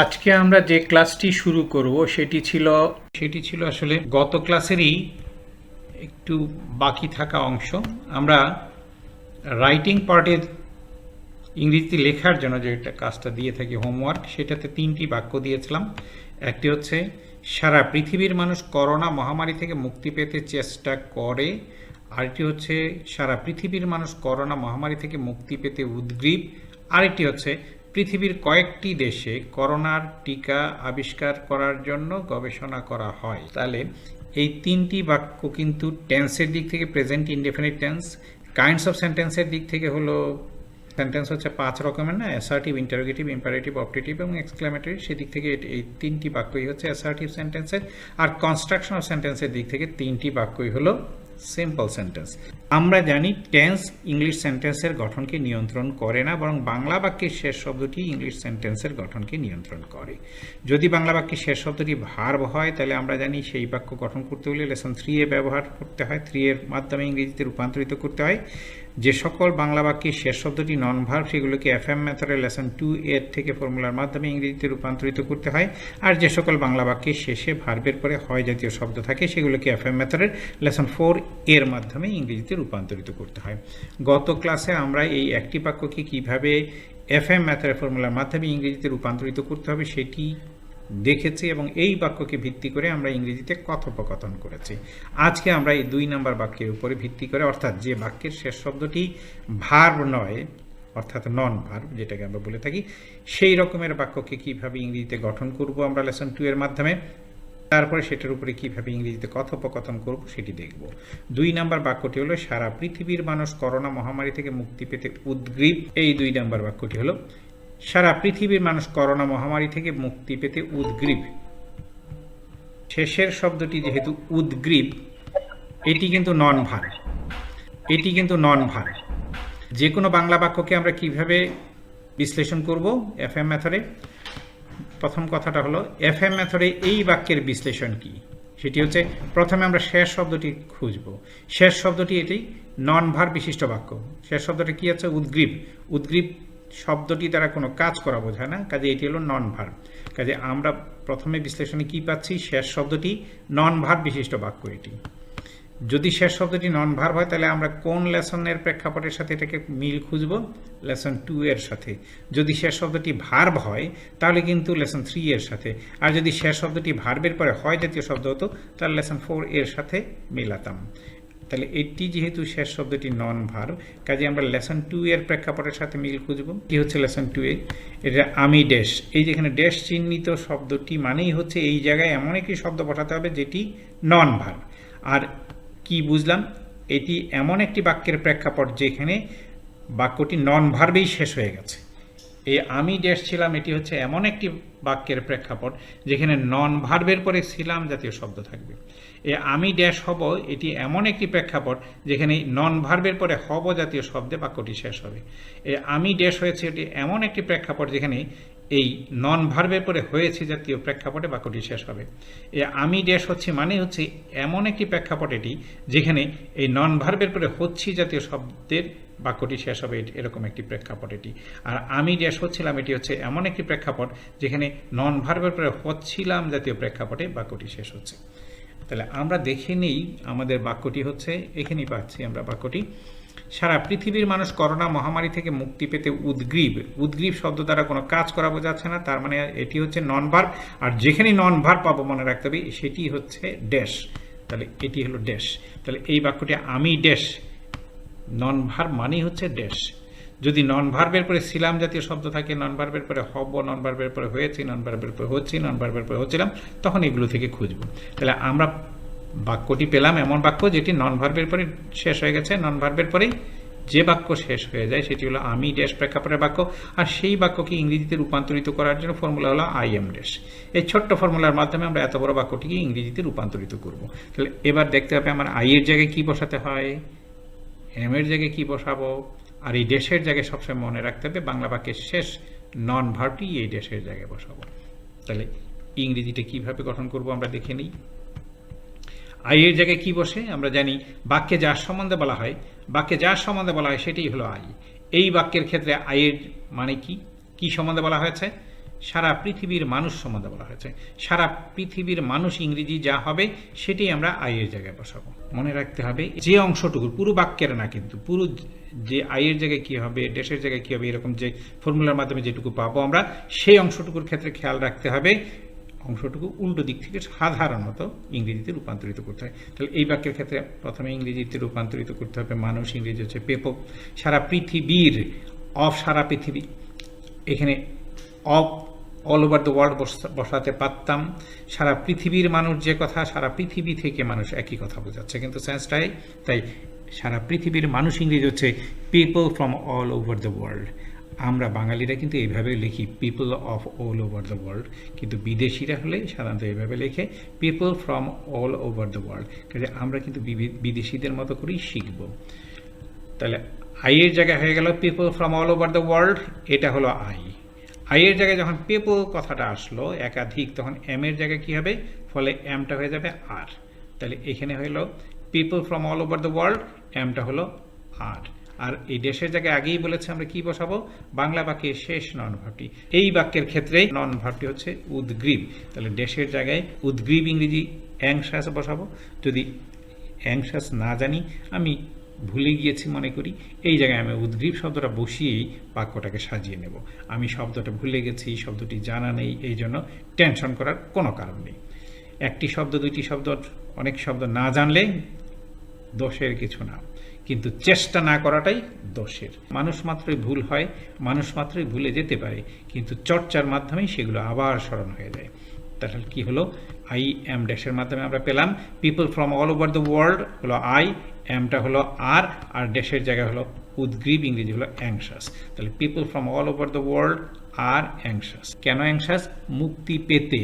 আজকে আমরা যে ক্লাসটি শুরু করব সেটি ছিল আসলে গত ক্লাসেরই একটু বাকি থাকা অংশ। আমরা রাইটিং পার্টের ইংরেজিতে লেখার জন্য যে কাজটা দিয়ে থাকি হোমওয়ার্ক, সেটাতে 3টি বাক্য দিয়েছিলাম। একটি হচ্ছে সারা পৃথিবীর মানুষ করোনা মহামারী থেকে মুক্তি পেতে চেষ্টা করে, আরেকটি হচ্ছে সারা পৃথিবীর মানুষ করোনা মহামারী থেকে মুক্তি পেতে উদ্গ্রীব, আরেকটি হচ্ছে পৃথিবীর কয়েকটি দেশে করোনার টিকা আবিষ্কার করার জন্য গবেষণা করা হয়। তাহলে এই 3টি বাক্য কিন্তু টেন্সের দিক থেকে present indefinite tense, kinds of সেন্টেন্সের দিক থেকে হলো সেন্টেন্স হচ্ছে 5 রকমের না, অ্যাসার্টিভ, ইন্টারোগেটিভ, ইম্পারেটিভ, অবজেক্টিভ এবং এক্সক্লেমেটরি। সেদিক থেকে এই 3টি বাক্যই হচ্ছে অ্যাসার্টিভ সেন্টেন্সের। আর কনস্ট্রাকশন অফ সেন্টেন্সের দিক থেকে 3টি বাক্যই হলো সিম্পল সেন্টেন্স। আমরা জানি টেন্স ইংলিশ সেন্টেন্সের গঠনকে নিয়ন্ত্রণ করে না, বরং বাংলা বাক্যের শেষ শব্দটি ইংলিশ সেন্টেন্সের গঠনকে নিয়ন্ত্রণ করে। যদি বাংলা বাক্যের শেষ শব্দটি ভার্ব হয়, তাহলে আমরা জানি সেই বাক্য গঠন করতে হলে লেসন 3 এ ব্যবহার করতে হয়, 3 এর মাধ্যমে ইংরেজিতে রূপান্তরিত করতে হয়। যে সকল বাংলা বাক্যের শেষ শব্দটি নন ভার্ব, সেগুলোকে এফএম মেথডে লেসন 2 এর থেকে ফর্মুলার মাধ্যমে ইংরেজিতে রূপান্তরিত করতে হয়। আর যে সকল বাংলা বাক্যের শেষে ভার্বের পরে হয় জাতীয় শব্দ থাকে, সেগুলোকে এফএম মেথডের লেসন 4 এর মাধ্যমে ইংরেজিতে রূপান্তরিত করতে হয়। গত ক্লাসে আমরা এই একটি বাক্যকে কিভাবে এফএম মেথডের ফর্মুলার মাধ্যমে ইংরেজিতে রূপান্তরিত করতে হবে সেটি দেখেছি, এবং এই বাক্যকে ভিত্তি করে আমরা ইংরেজিতে কথোপকথন করেছি। আজকে আমরা এই 2 নম্বর বাক্যের উপরে ভিত্তি করে, অর্থাৎ যে বাক্যের শেষ শব্দটি ভার্ব নয়, অর্থাৎ নন ভার্ব যেটাকে আমরা বলে থাকি, সেই রকমের বাক্যকে কিভাবে ইংরেজিতে গঠন করব আমরা লেসন 2 এর মাধ্যমে, তারপরে সেটার উপরে কিভাবে ইংরেজিতে কথোপকথন করব সেটি দেখব। 2 নম্বর বাক্যটি হলো সারা পৃথিবীর মানুষ করোনা মহামারী থেকে মুক্তি পেতে উদ্গ্রীব। এই 2 নম্বর বাক্যটি হলো সারা পৃথিবীর মানুষ করোনা মহামারী থেকে মুক্তি পেতে উদ্গ্রীব। শেষের শব্দটি যেহেতু উদ্গ্রীব, এটি কিন্তু নন ভার্ব। যে কোনো বাংলা বাক্যকে আমরা কিভাবে বিশ্লেষণ করব এফএম মেথডে? প্রথম কথাটা হলো এফএম মেথডে এই বাক্যের বিশ্লেষণ কি, সেটি হচ্ছে প্রথমে আমরা শেষ শব্দটি খুঁজব। শেষ শব্দটি এটি নন ভার্ব বিশিষ্ট বাক্য। শেষ শব্দটি কি আছে? উদ্গ্রীব শব্দটি দ্বারা কোনো কাজ করা বোঝায় না, কাজে এটি হলো নন ভার্ব। কাজে আমরা প্রথমে বিশ্লেষণে কি পাচ্ছি? শেষ শব্দটি নন ভার্ব বিশিষ্ট বাক্য এটি। যদি শেষ শব্দটি নন ভার্ব হয়, তাহলে আমরা কোন লেসনের প্রেক্ষাপটের সাথে এটাকে মিল খুঁজব? লেসন 2 এর সাথে। যদি শেষ শব্দটি ভার্ব হয়, তাহলে কিন্তু লেসন 3 এর সাথে। আর যদি শেষ শব্দটি ভার্বের পরে হয় জাতীয় শব্দ হতো, তাহলে লেসন 4 এর সাথে মেলাতাম। তাহলে এটি যেহেতু শেষ শব্দটি নন ভার্ব, কাজে আমরা লেসন 2 এর প্রেক্ষাপটের সাথে মিল খুঁজব। কি হচ্ছে লেসন 2 এ? এটা আমি ড্যাশ, এই যেখানে ড্যাশ চিহ্নিত শব্দটি মানেই হচ্ছে এই জায়গায় এমন একটি শব্দ বসাতে হবে যেটি নন ভার্ব। আর কি বুঝলাম? এটি এমন একটি বাক্যের প্রেক্ষাপট যেখানে বাক্যটি নন ভার্বেই শেষ হয়ে গেছে। এই আমি ড্যাশ ছিলাম, এটি হচ্ছে এমন একটি বাক্যের প্রেক্ষাপট যেখানে নন ভার্বের পরে ছিলাম জাতীয় শব্দ থাকবে। এই আমি ড্যাশ হব, এটি এমন একটি প্রেক্ষাপট যেখানে নন ভার্বের পরে হব জাতীয় শব্দে বাক্যটি শেষ হবে। এই আমি ড্যাশ হয়েছে, এটি এমন একটি প্রেক্ষাপট যেখানে এই নন ভার্বের পরে হয়েছে জাতীয় প্রেক্ষাপটে বাক্যটি শেষ হবে। এই আমি ড্যাশ হচ্ছে মানে হচ্ছে এমন একটি প্রেক্ষাপট এটি যেখানে এই নন ভার্বের পরে হচ্ছি জাতীয় শব্দের বাক্যটি শেষ হবে, এরকম একটি প্রেক্ষাপট এটি। আর আমি ড্যাশ হচ্ছিলাম, এটি হচ্ছে এমন একটি প্রেক্ষাপট যেখানে নন ভার্বের পরে হচ্ছিলাম জাতীয় প্রেক্ষাপটে বাক্যটি শেষ হচ্ছে। তাহলে আমরা দেখে নেই আমাদের বাক্যটি হচ্ছে, এখানেই পাচ্ছি আমরা বাক্যটি, সারা পৃথিবীর মানুষ করোনা মহামারী থেকে মুক্তি পেতে উদ্গ্রীব শব্দ দ্বারা কোনো কাজ করা বোঝাচ্ছে না, তার মানে এটি হচ্ছে নন ভার্ব। আর যেখানেই নন ভার্ব পাবো মনে রাখতে হবে সেটি হচ্ছে ড্যাশ। তাহলে এটি হলো ড্যাশ। তাহলে এই বাক্যটি আমি ড্যাশ, নন ভার্ব মানেই হচ্ছে ড্যাশ। যদি নন ভার্বের পরে ছিলাম জাতীয় শব্দ থাকে, নন ভার্বের পরে হব, নন ভার্বের পরে হয়েছি, নন ভার্বের পরে হচ্ছি, নন ভার্বের পরে হচ্ছিলাম, তখন এগুলো থেকে খুঁজবো। তাহলে আমরা বাক্যটি পেলাম এমন বাক্য যেটি নন ভার্বের পরে শেষ হয়ে গেছে। নন ভার্বের পরে যে বাক্য শেষ হয়ে যায় সেটি হলো আমি ড্যাশ প্রেক্ষাপটের বাক্য। আর সেই বাক্যকে ইংরেজিতে রূপান্তরিত করার জন্য ফর্মুলা হলো আই এম ড্যাশ। এই ছোট্ট ফর্মুলার মাধ্যমে আমরা এত বড় বাক্যটিকে ইংরেজিতে রূপান্তরিত করব। তাহলে এবার দেখতে হবে আমার আই এর জায়গায় কি বসাতে হয়, এম এর জায়গায় কি বসাবো, আর এই ড্যাশের জায়গায় সবসময় মনে রাখতে হবে বাংলা বাক্যের শেষ নন ভার্বটি এই ড্যাশের জায়গায় বসাবো। তাহলে ইংরেজিতে কিভাবে গঠন করব আমরা দেখে নিই। আই এর জায়গায় কি বসে আমরা জানি, বাক্যে যার সম্বন্ধে বলা হয় সেটাই হলো আই। এই বাক্যের ক্ষেত্রে আই এর মানে কি সম্বন্ধে বলা হয়েছে? সারা পৃথিবীর মানুষ সম্বন্ধে বলা হয়েছে। সারা পৃথিবীর মানুষ ইংরেজি যা হবে সেটাই আমরা আই এর জায়গায় বসাবো। মনে রাখতে হবে যে অংশটুকু, পুরো বাক্যের না কিন্তু, পুরো যে আই এর জায়গায় কী হবে, ড্যাশের জায়গায় কী হবে, এরকম যে ফর্মুলার মাধ্যমে যেটুকু পাবো আমরা, সেই অংশটুকুর ক্ষেত্রে খেয়াল রাখতে হবে অংশটুকু উল্টো দিক থেকে সাধারণত ইংরেজিতে রূপান্তরিত করতে হয়। তাহলে এই বাক্যের ক্ষেত্রে প্রথমে ইংরেজিতে রূপান্তরিত করতে হবে মানুষ, ইংরেজি হচ্ছে পিপল। সারা পৃথিবীর, অফ সারা পৃথিবী, এখানে of all over the world বসাতে পারতাম। সারা পৃথিবীর মানুষ যে কথা, সারা পৃথিবী থেকে মানুষ একই কথা বোঝাচ্ছে কিন্তু সেন্সটাই তাই। সারা পৃথিবীর মানুষ ইংরেজি হচ্ছে people from all over the world. আমরা বাঙালিরা কিন্তু এইভাবে লিখি people of all over the world, কিন্তু বিদেশিরা হলে সাধারণত এইভাবে লেখে people from all over the world. কাজে আমরা কিন্তু বিদেশিদের মতো করেই শিখব। তাহলে আই এর জায়গায় হয়ে গেল people from all over the world, এটা হলো আই। আই এর জায়গায় যখন পিপল কথাটা আসলো একাধিক, তখন এম এর জায়গায় কী হবে, ফলে এমটা হয়ে যাবে আর। তাহলে এখানে হলো people from all over the world, এমটা হলো আর। আর এই দেশের জায়গায় আগেই বলেছে আমরা কি বসাবো, বাংলা বাক্যের শেষ নন ভার্বটি। এই বাক্যের ক্ষেত্রে নন ভার্বটি হচ্ছে উদ্গ্রীব। তাহলে দেশের জায়গায় উদ্গ্রীব ইংরেজি অ্যাংশাস বসাবো। যদি অ্যাংশাস না জানি, আমি ভুলে গিয়েছি মনে করি, এই জায়গায় আমি উদ্গ্রীব শব্দটা বসিয়েই বাক্যটাকে সাজিয়ে নেব। আমি শব্দটা ভুলে গেছি, শব্দটি জানা নেই, এই জন্য টেনশন করার কোনো কারণ নেই। একটি শব্দ, দুইটি শব্দ, অনেক শব্দ না জানলে দোষের কিছু না, কিন্তু চেষ্টা না করাটাই দোষের। মানুষ মাত্রই ভুল হয়, মানুষ মাত্রই ভুলে যেতে পারে, কিন্তু চর্চার মাধ্যমেই সেগুলো আবার স্মরণ হয়ে যায়। তাহলে কি হলো, আই এম ড্যাশের মাধ্যমে আমরা পেলাম people from all over the world হলো আই, এমটা হলো আর, আর ড্যাশের জায়গায় হলো উদ্গ্রীব ইংরেজি হলো অ্যাংশাস। তাহলে people from all over the world R anxious. কেন অ্যাংশাস? মুক্তি পেতে।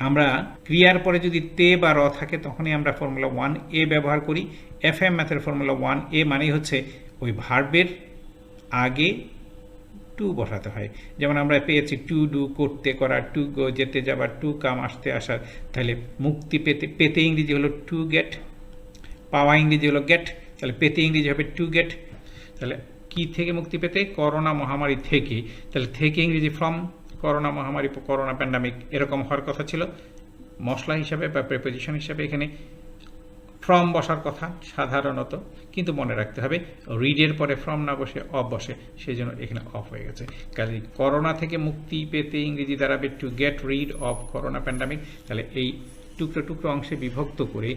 আমরা ক্রিয়ার পরে যদি তে বা র থাকে তখনই আমরা ফর্মুলা 1A ব্যবহার করি। এফএম ম্যাথের ফর্মুলা 1A মানেই হচ্ছে ওই ভার্বের আগে টু বসাতে হয়। যেমন আমরা পেয়েছি টু ডু, করতে, করা, টু গো, যেতে যাবার, টু কাম, আসতে আসার। তাহলে মুক্তি পেতে, পেতে ইংরেজি হলো টু গেট, পাওয়া ইংরেজি হলো গেট, তাহলে পেতে ইংরেজি হবে টু গেট। তাহলে কি থেকে মুক্তি পেতে? করোনা মহামারী থেকে। তাহলে থেকে ইংরেজি ফ্রম, করোনা মহামারী, করোনা প্যান্ডামিক এরকম হওয়ার কথা ছিল। মশলা হিসাবে বা প্রিপোজিশন হিসাবে এখানে ফ্রম বসার কথা সাধারণত, কিন্তু মনে রাখতে হবে রিডের পরে ফ্রম না বসে অফ বসে, সেই জন্য এখানে অফ হয়ে গেছে। কাজে করোনা থেকে মুক্তি পেতে ইংরেজি দাঁড়াবে to get rid of corona pandemic. তাহলে এই টুকরো টুকরো অংশে বিভক্ত করে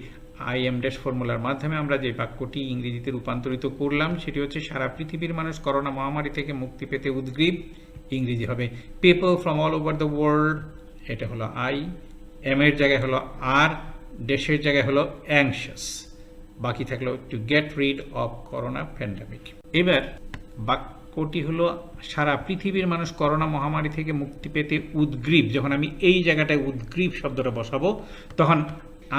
আই এম ড্যাশ ফর্মুলার মাধ্যমে আমরা যে বাক্যটি ইংরেজিতে রূপান্তরিত করলাম সেটি হচ্ছে সারা পৃথিবীর মানুষ করোনা মহামারী থেকে মুক্তি পেতে উদ্গ্রীব, ইংরেজি হবে people from all over the world, এটা হলো আই, এম এর জায়গায় হলো আর, দেশের জায়গায় হলো অ্যাংশাস, বাকি থাকলো to get rid of corona pandemic. এবার বাক্যটি হলো সারা পৃথিবীর মানুষ করোনা মহামারী থেকে মুক্তি পেতে উদ্গ্রীব। যখন আমি এই জায়গাটায় উদ্গ্রীব শব্দটা বসাবো তখন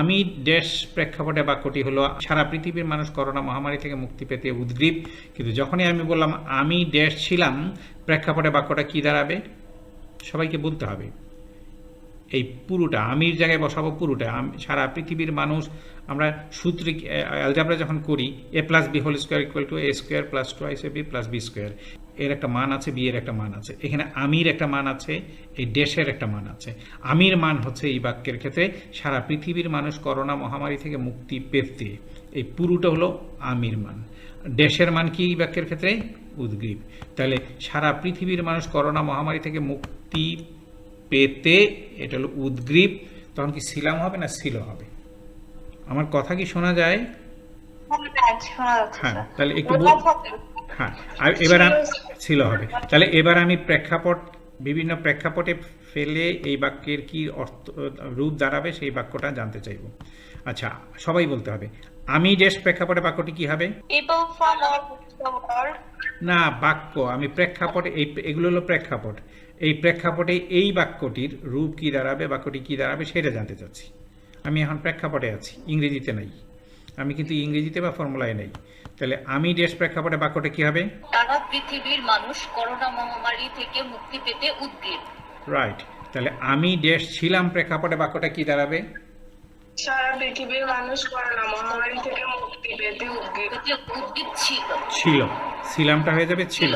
আমি ড্যাশ প্রেক্ষাপটে বাক্যটি হলো সারা পৃথিবীর মানুষ করোনা মহামারী থেকে মুক্তি পেতে উদ্গ্রীব। কিন্তু যখনই আমি বললাম আমি ড্যাশ ছিলাম, প্রেক্ষাপটে বাক্যটা কি দাঁড়াবে সবাইকে বলতে হবে। এই পুরোটা আমির জায়গায় বসাবো, পুরোটা সারা পৃথিবীর মানুষ। আমরা সূত্রে অ্যালজেব্রা যখন করি a plus b whole square equal to a square plus twice a b plus b square, এর একটা মান আছে, বি এর একটা মান আছে, এখানে আমির একটা মান আছে, এই ড্যাশের একটা মান আছে। আমির মান হচ্ছে এই বাক্যের ক্ষেত্রে সারা পৃথিবীর মানুষ করোনা মহামারী থেকে মুক্তি পেতে, এই পুরোটা হলো আমির মান। ড্যাশের মান কি এই বাক্যের ক্ষেত্রে? উদ্গ্রীব। তাহলে সারা পৃথিবীর মানুষ করোনা মহামারী থেকে মুক্তি পেতে, এটা হলো উদ্গ্রীব। তখন কি ছিলাম হবে না ছিল হবে? আমার কথা কি শোনা যায়? হ্যাঁ, তাহলে একটু হ্যাঁ, আর এবার ছিল হবে। তাহলে এবার আমি প্রেক্ষাপট, বিভিন্ন প্রেক্ষাপটে ফেলে এই বাক্যের কি অর্থ রূপ দাঁড়াবে সেই বাক্যটা জানতে চাইব। আচ্ছা, সবাই বলতে হবে আমি ড্যাশ প্রেক্ষাপটে বাক্যটি কি হবে? না, বাক্য আমি প্রেক্ষাপটে, এগুলো হলো প্রেক্ষাপট। এই প্রেক্ষাপটে এই বাক্যটির রূপ কি দাঁড়াবে, বাক্যটি কি দাঁড়াবে সেটা জানতে চাচ্ছি। আমি এখন প্রেক্ষাপটে আছি, ইংরেজিতে নাই, আমি কিন্তু ইংরেজিতে বা ফর্মুলায় নেই। তাহলে আমি ড্যাশ প্রেক্ষাপটে বাক্যটা কি হবে? সারা পৃথিবীর মানুষ করোনা মহামারী থেকে মুক্তি পেতে উদ্গ্রীব। রাইট। তাহলে আমি ড্যাশ ছিলাম প্রেক্ষাপটে বাক্যটা কি দাঁড়াবে? সারা পৃথিবীর মানুষ করোনা মহামারী থেকে মুক্তি পেতে উদ্গ্রীব ছিল। ছিল, ছিলামটা হয়ে যাবে ছিল।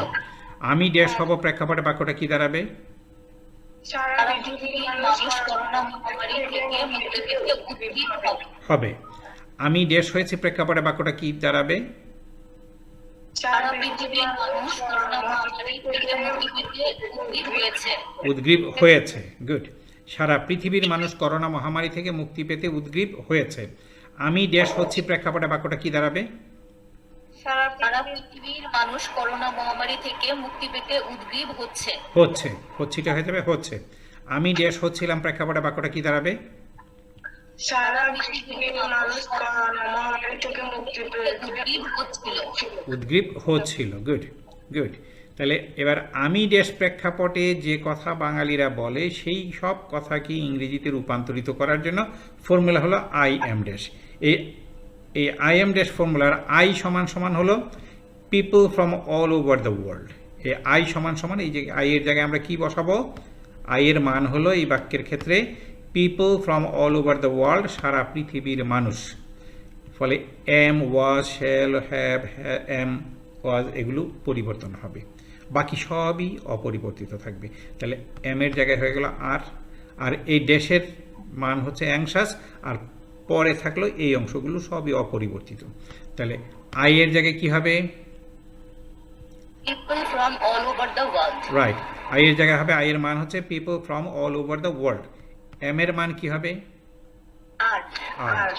আমি ড্যাশ হব প্রেক্ষাপটে বাক্যটা কি দাঁড়াবে? সারা সারা পৃথিবীর পৃথিবীর মানুষ মানুষ করোনা মহামারী থেকে মুক্তি পেতে উদ্গ্রীব হবে। হবে। আমি দেশ হয়েছে প্রেক্ষাপটে বাক্যটা কি দাঁড়াবে? সারা পৃথিবীর মানুষ করোনা মহামারী থেকে মুক্তি পেতে উদ্গ্রীব হয়েছে। উদ্গ্রীব হয়েছে। গুড। সারা পৃথিবীর মানুষ করোনা মহামারী থেকে মুক্তি পেতে উদ্গ্রীব হয়েছে। আমি দেশ হচ্ছি প্রেক্ষাপটে বাক্যটা কি দাঁড়াবে? সারা পৃথিবীর মানুষ করোনা মহামারী থেকে মুক্তি পেতে উদ্গ্রীব হচ্ছে। হচ্ছে। হচ্ছিটা হয়ে যাবে হচ্ছে। আমি দেশ হচ্ছিলাম প্রেক্ষাপটে বাক্যটা কি দাঁড়াবে? সারা পৃথিবীর মানুষ করোনা মহামারী থেকে মুক্তি পেতে উদ্গ্রীব হচ্ছিল। উদ্গ্রীব হচ্ছিল। Good good. তাহলে এবার আমি দেশ প্রেক্ষাপটে যে কথা বাঙালিরা বলে সেই সব কথাকে ইংরেজিতে রূপান্তরিত করার জন্য ফর্মুলা হলো আই এম ড্যাশ। এই আই এম ড্যাশ ফর্মুলার আই সমান সমান হলো people from all over the world. এই আই সমান সমান এই যে আই এর জায়গায় আমরা কি বসাবো? আই এর মান হলো এই বাক্যের ক্ষেত্রে people from all over the world, সারা পৃথিবীর মানুষ। ফলে am, was, shall, have, am, was এগুলো পরিবর্তন হবে, বাকি সবই অপরিবর্তিত থাকবে। তাহলে এম এর জায়গায় হয়ে গেল আর এই ড্যাশের মান হচ্ছে অ্যাংশাস, আর পরে থাকলো এই অংশগুলো সবই অপরিবর্তিত। তাহলে আই এর জায়গায় কি হবে? People from all over the world. Right. I এর জায়গায় হবে, আই এর মান হচ্ছে people from all over the world. M এর মান কি হবে? আর আর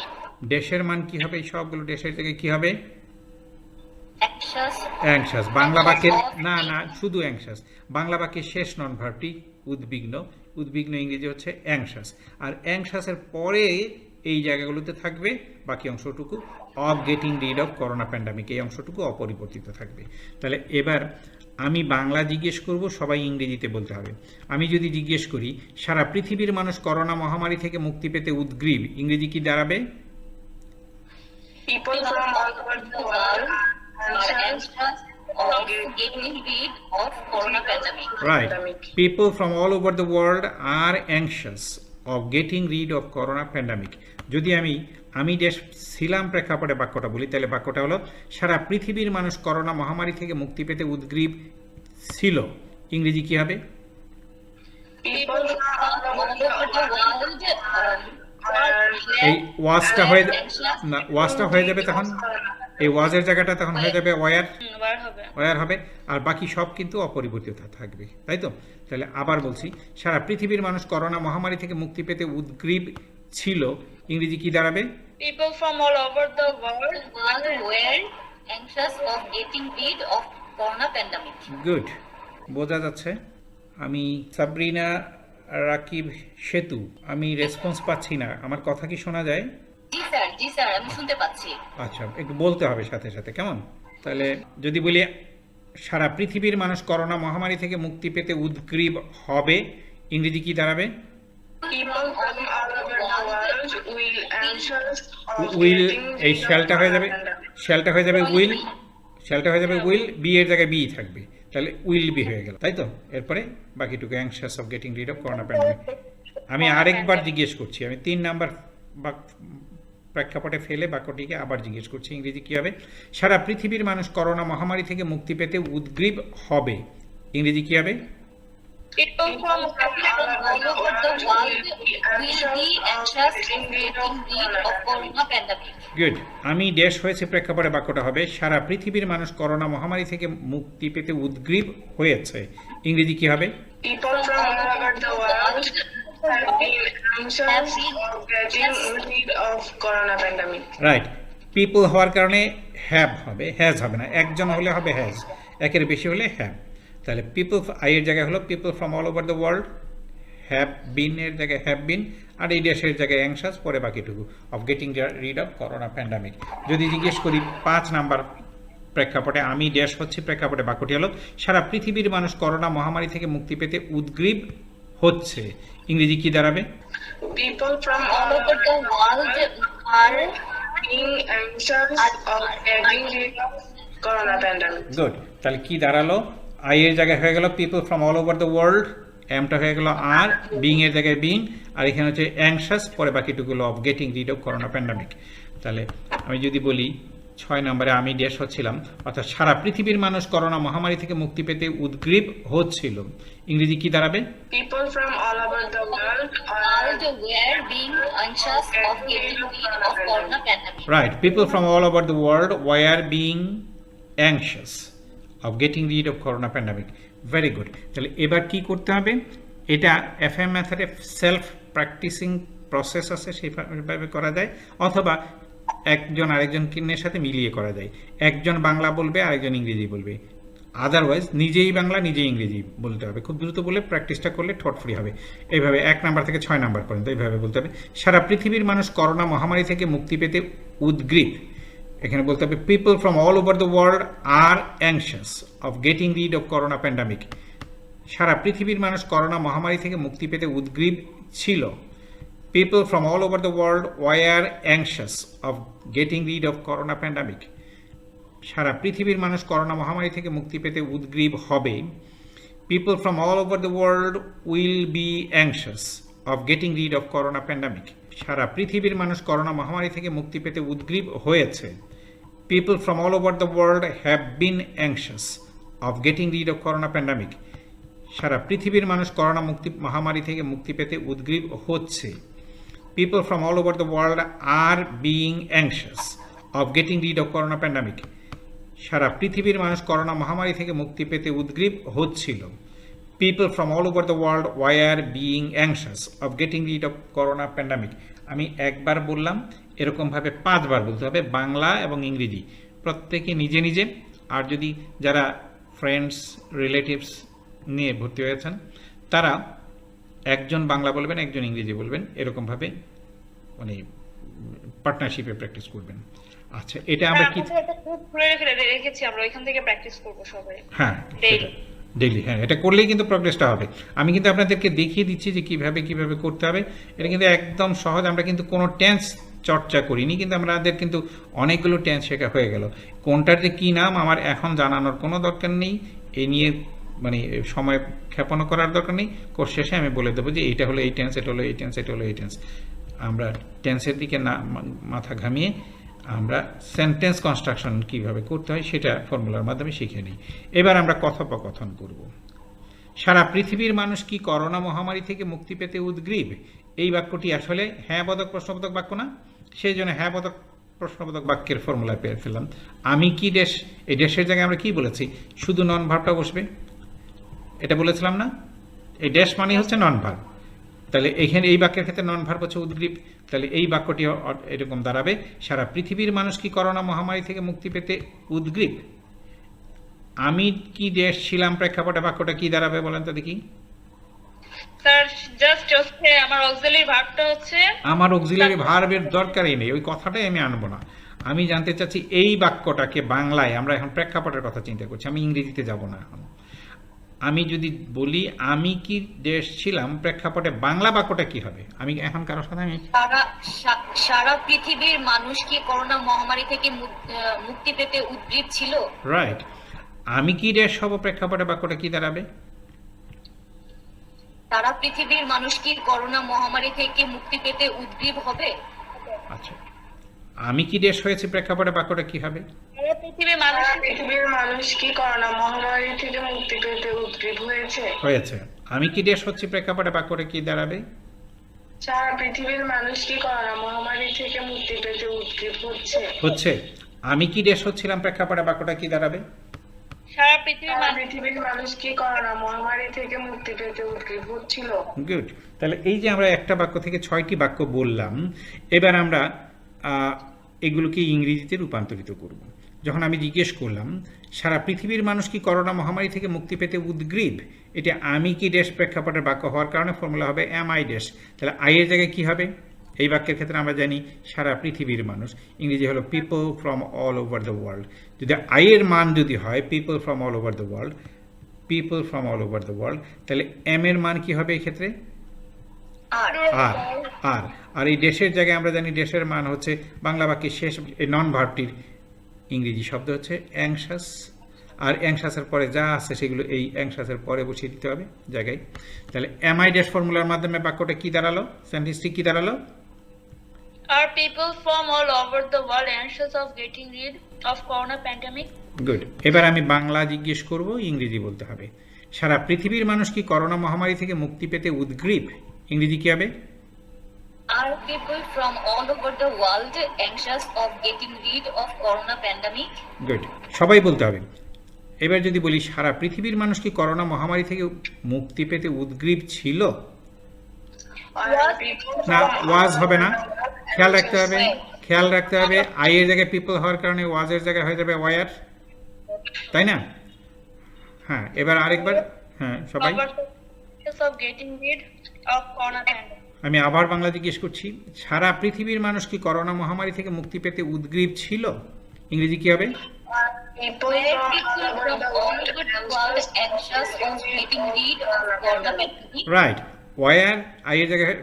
ড্যাশের মান কি হবে? সবগুলো ড্যাশের জায়গায় কি হবে? anxious anxious. বাংলা বাক্যের না শুধু অ্যাংশাস। বাংলা বাক্যের শেষ নন ভার্বটি উদ্বিগ্ন। উদ্বিগ্ন ইংরেজি হচ্ছে অ্যাংশাস। আর অ্যাংশাসের পরে এই জায়গাগুলোতে থাকবে বাকি অংশটুকু of getting rid of corona pandemic, এই অংশটুকু অপরিবর্তিত থাকবে। তাহলে এবার আমি বাংলা জিজ্ঞেস করব, সবাই ইংরেজিতে বলতে হবে। আমি যদি জিজ্ঞেস করি সারা পৃথিবীর মানুষ করোনা মহামারী থেকে মুক্তি পেতে উদ্গ্রীব, ইংরেজি কি দাঁড়াবে? people from all over the world are anxious of getting rid of corona pandemic. Right. People from all over the world are anxious of getting rid of corona pandemic. যদি আমি দেশ ছিলাম প্রেক্ষাপটে বাক্যটা বলি, তাহলে বাক্যটা হলো সারা পৃথিবীর মানুষ করোনা মহামারী থেকে মুক্তি পেতে উদ্গ্রীব ছিল, ইংরেজি কি হবে? people from all over the world এই ওয়াজটা হয়ে না, ওয়াজটা হয়ে যাবে তখন, এই ওয়াজের জায়গাটা তখন হয়ে যাবে ওয়ার হবে, আর বাকি সব কিন্তু অপরিবর্তিত থাকবে, তাই তো? তাহলে আবার বলছি, সারা পৃথিবীর মানুষ করোনা মহামারী থেকে মুক্তি পেতে উদ্গ্রীব ছিল, ইংরেজি কি দাঁড়াবে? people from all over the world Were anxious of getting rid of corona pandemic. Good. বোঝা যাচ্ছে। আমি সাবরিনা রাকিব সেতু, আমি রেসপন্স পাচ্ছি না, আমার কথা কি শোনা যায়? জি স্যার আমি শুনতে পাচ্ছি। আচ্ছা, একটু বলতে হবে সাথে সাথে, কেমন? তাহলে যদি বলি সারা পৃথিবীর মানুষ করোনা মহামারী থেকে মুক্তি পেতে উদ্গ্রীব হবে, ইংরেজি কি দাঁড়াবে? people from all over the world will anxious of will, getting এই rid of শ্যালটা হয়ে যাবে, corona শ্যালটা হয়ে যাবে উইল, শ্যালটা হয়ে যাবে উইল, বি এর জায়গায় বি থাকবে, তাহলে উইল বি হয়ে গেল, তাই তো? এরপরে বাকিটুকু anxious of getting rid of corona pandemic. আমি আরেকবার জিজ্ঞেস করছি, আমি 3 নাম্বার প্রেক্ষাপটে ফেলে বাক্যটিকে আবার জিজ্ঞেস করছি, ইংরেজি কি হবে? সারা পৃথিবীর মানুষ করোনা মহামারী থেকে মুক্তি পেতে উদ্গ্রীব হবে, ইংরেজি কি হবে? people from all All over the world will be anxious of getting rid of corona pandemic. Good. আমি দেশ হয়েছে প্রেক্ষাপটে বাক্যটা হবে সারা পৃথিবীর মানুষ করোনা মহামারী থেকে মুক্তি পেতে উদ্গ্রীব হয়েছে, ইংরেজি কি হবে? people from all over the world have been anxious of getting rid of corona pandemic. Right. People হওয়ার কারণে হ্যাভ হবে, হ্যাজ হবে না, একজন হলে হবে হ্যাজ, একের বেশি হলে হ্যাভ। তাহলে পিপল, আই এর জায়গায় হলো people from all over the world, have বিন এর জায়গায় হ্যাভ বিন, আর এই দেশের জায়গায় অ্যাংশাস, পরে বাকিটুকু of getting rid of corona pandemic. যদি জিজ্ঞেস করি 5 নাম্বার প্রেক্ষাপটে, আমি দেশ হচ্ছে প্রেক্ষাপটে বাক্যটি হলো সারা পৃথিবীর মানুষ করোনা মহামারী থেকে মুক্তি পেতে উদ্গ্রীব হচ্ছে, ইংরেজি কি দাঁড়াবে? people from All over the world are being anxious of getting rid of corona pandemic. Good. তাহলে কি দাঁড়ালো? আই এর জায়গায় হয়ে গেল people from all over the world, এমটা হয়ে গেল আর, বিং এর জায়গায় বিং, আর এখানে হচ্ছে অ্যাংশাস, পরে বাকিটুকু of getting rid of corona pandemic. তাহলে আমি যদি বলি 6 নম্বরে আমি ড্যাশ হচ্ছিলাম, অর্থাৎ সারা পৃথিবীর মানুষ করোনা মহামারী থেকে মুক্তি পেতে উদ্গ্রীব হচ্ছিল। ইংরেজি কি দাঁড়াবে? People from all over the world World were being anxious of getting rid of corona pandemic. Right. People from all over the world were being anxious of getting rid of corona pandemic. Very good. তাহলে এবার কি করতে হবে? এটা FM মেথডে self practising process আছে, সেইভাবে করা যায়, অথবা একজন আরেকজনের সাথে মিলিয়ে করা যায়। একজন বাংলা বলবে, আরেকজন ইংরেজি বলবে। আদারওয়াইজ নিজেই বাংলা নিজেই ইংরেজি বলতে হবে। খুব দ্রুত বলে প্র্যাকটিসটা করলে ঠট ফ্রি হবে। এইভাবে 1 নাম্বার থেকে 6 নাম্বার পর্যন্ত এইভাবে বলতে হবে। সারা পৃথিবীর মানুষ করোনা মহামারী থেকে মুক্তি পেতে উদ্গ্রীব। এখানে বলতে হবে people from all over the world R anxious of getting rid of corona pandemic. সারা পৃথিবীর মানুষ করোনা মহামারী থেকে মুক্তি পেতে উদ্গ্রীব ছিল। People from all over the world were anxious of getting rid of corona pandemic. সারা পৃথিবীর মানুষ করোনা মহামারী থেকে মুক্তি পেতে উদ্গ্রীব হবে। People from all over the world will be anxious of getting rid of corona pandemic. সারা পৃথিবীর মানুষ করোনা মহামারী থেকে মুক্তি পেতে উদ্গ্রীব হয়েছে। People from all over the world have been anxious of getting rid of corona pandemic. সারা পৃথিবীর মানুষ করোনা মহামারী থেকে মুক্তি পেতে উদ্গ্রীব হচ্ছে। People from all over the world are being anxious of getting rid of corona pandemic. সারা পৃথিবীর মানুষ করোনা মহামারী থেকে মুক্তি পেতে উদ্গ্রীব হচ্ছিল। People from all over the world were being anxious of getting rid of corona pandemic. আমি একবার বললাম, এরকমভাবে 5 বার বলতে হবে, বাংলা এবং ইংরেজি প্রত্যেকে নিজে নিজে। আর যদি যারা ফ্রেন্ডস রিলেটিভস নিয়ে ভর্তি হয়েছেন তারা একজন বাংলা বলবেন, একজন ইংরেজি বলবেন, এরকমভাবে মানে পার্টনারশিপে প্র্যাকটিস করবেন। আচ্ছা, এটা আমরা কি রেখেছি, আমরা ওইখান থেকে প্র্যাকটিস করব সবাই। হ্যাঁ, ডেইলি। হ্যাঁ, এটা করলেই কিন্তু প্রোগ্রেসটা হবে। আমি কিন্তু আপনাদেরকে দেখিয়ে দিচ্ছি যে কিভাবে করতে হবে। এটা কিন্তু একদম সহজ। আমরা কিন্তু কোনো টেন্স চর্চা করিনি, কিন্তু আমাদের কিন্তু অনেকগুলো টেন্স শেখা হয়ে গেল। কোনটার যে কী নাম আমার এখন জানানোর কোনো দরকার নেই, এই নিয়ে মানে সময় ক্ষেপণ করার দরকার নেই। কোর্স শেষে আমি বলে দেবো যে এইটা হলো এই টেন্স, এটা হলো এই টেন্স, এটা হলো এই টেন্স। আমরা টেন্সের দিকে না মাথা ঘামিয়ে আমরা সেন্টেন্স কনস্ট্রাকশন কিভাবে করতে হয় সেটা ফর্মুলার মাধ্যমে শিখে নিই। এবার আমরা কথোপকথন করব। সারা পৃথিবীর মানুষ কি করোনা মহামারী থেকে মুক্তি পেতে উদ্গ্রীব? এই বাক্যটি আসলে হ্যাঁ বোধক প্রশ্নবোধক বাক্য না, সেই জন্য হ্যাঁ বোধক প্রশ্নবোধক বাক্যের ফর্মুলা পেয়ে ফেললাম। আমি কি দেশ, এই দেশের জায়গায় আমরা কি বলেছি? শুধু নন ভার্বটা বসবে, এটা বলেছিলাম না? এই ড্যাশ মানে হচ্ছে নন ভার্ব। তাহলে এইখানে এই বাক্যের ক্ষেত্রে নন ভার্ব হচ্ছে উদ্গ্রীব। তাহলে এই বাক্যটি এরকম দাঁড়াবে, সারা পৃথিবীর মানুষ কি করোনা মহামারী থেকে মুক্তি পেতে উদ্গ্রীব। আমি কি দেশ ছিলাম প্রেক্ষাপটে বাক্যটা কি দাঁড়াবে বলেন তো দেখি। স্যার জাস্ট হচ্ছে আমার অক্সিলারি ভার্বটা হচ্ছে, আমার অক্সিলারি ভার্বের দরকারই নেই, ওই কথাটাই আমি আনবো না। আমি জানতে চাচ্ছি এই বাক্যটাকে বাংলায়, আমরা এখন প্রেক্ষাপটের কথা চিন্তা করছি, আমি ইংরেজিতে যাব না এখন। আমি যদি বলি আমি কি দেশ ছিলাম প্রেক্ষাপটে বাংলা বাক্যটা কি হবে? আমি এখন কারোর সাথে আমি সারা পৃথিবীর মানুষ কি করোনা মহামারী থেকে মুক্তি পেতে উদ্গ্রীব ছিল। রাইট। আমি কি দেশ হব প্রেক্ষাপটে বাক্যটা কি দাঁড়াবে? সারা পৃথিবীর মানুষ কি করোনা মহামারী থেকে মুক্তি পেতে উদ্গ্রীব হবে। আচ্ছা, আমি কি দেশ হয়েছে প্রেক্ষাপটে বাক্যটা কি হবে? পৃথিবীর মানুষ কি করোনা মহামারী থেকে মুক্তি পেতে উদ্গ্রীব হয়েছে। আমি কি দেশ হচ্ছে প্রেক্ষাপটে বাক্যটা কি দাঁড়াবে? সারা পৃথিবীর মানুষ কি করোনা মহামারী থেকে মুক্তি পেতে উদ্গ্রীব হচ্ছে। আমি কি দেশ হচ্ছিলাম প্রেক্ষাপটে বাক্যটা কি দাঁড়াবে? সারা পৃথিবীর মানুষ কি করোনা মহামারী থেকে মুক্তি পেতে উদ্গ্রীব হচ্ছিল। গুড। তাহলে এই যে আমরা একটা বাক্য থেকে 6টি বাক্য বললাম, এবার আমরা এগুলোকে ইংরেজিতে রূপান্তরিত করব। যখন আমি জিজ্ঞেস করলাম সারা পৃথিবীর মানুষ কি করোনা মহামারী থেকে মুক্তি পেতে উদ্গ্রীব, এটা আমি কি দেশ প্রেক্ষাপটের বাক্য হওয়ার কারণে ফর্মুলা হবে এম আই দেশ। তাহলে আই এর জায়গায় কি হবে? এই বাক্যের ক্ষেত্রে আমরা জানি সারা পৃথিবীর মানুষ, ইংরেজি হলো people from all over the world. যদি আই এর মান যদি হয় people from all over the world, people from all over the world, তাহলে এম এর মান কি হবে এই ক্ষেত্রে? আর আর এই দেশের জায়গায় আমরা জানি দেশের মান হচ্ছে বাংলা বাক্যের শেষ এই নন ভার্বটির ইংরেজি শব্দ হচ্ছে অ্যাংশাস। আর অ্যাংশাসের পরে যা আছে সেগুলো এই অ্যাংশাসের পরে বসিয়ে দিতে হবে জায়গায়। তাহলে এম আই ড্যাশ ফর্মুলার মাধ্যমে বাক্যটা কি দাঁড়ালো? সেন্টেন্সটি কি দাঁড়ালো? Are people from all over the world anxious of getting rid of corona pandemic? Good. এবার আমি বাংলা জিজ্ঞেস করব, ইংরেজি বলতে হবে। সারা পৃথিবীর মানুষ কি করোনা মহামারী থেকে মুক্তি পেতে উদ্গ্রীব? ইংরেজি কি হবে? Are people from all over the world anxious of getting rid of corona pandemic? Good, সবাই বলতে হবে। এবার যদি বলি সারা পৃথিবীর মানুষ কি করোনা মহামারী থেকে মুক্তি পেতে উদ্গ্রীব ছিল? Are people না, from ওয়াজ all হবে না, over the world খেয়াল রাখতে anxious হবে, খেয়াল রাখতে হবে আই এর জায়গায় পিপল হওয়ার কারণে ওয়াজের জায়গায় হয়ে যাবে ওয়ার, তাই না? হ্যাঁ, এবার আরেকবার, হ্যাঁ সবাই। Anxious of getting rid of corona pandemic. আমি আবার বাংলা জিজ্ঞেস করছি, সারা পৃথিবীর মানুষ কি করোনা মহামারী থেকে মুক্তি পেতে উদ্গ্রীব ছিল? ইংরেজি কি হবে? People Were from people all over from the all world over the world anxious of getting rid of corona pandemic? Right, were I এর জায়গায়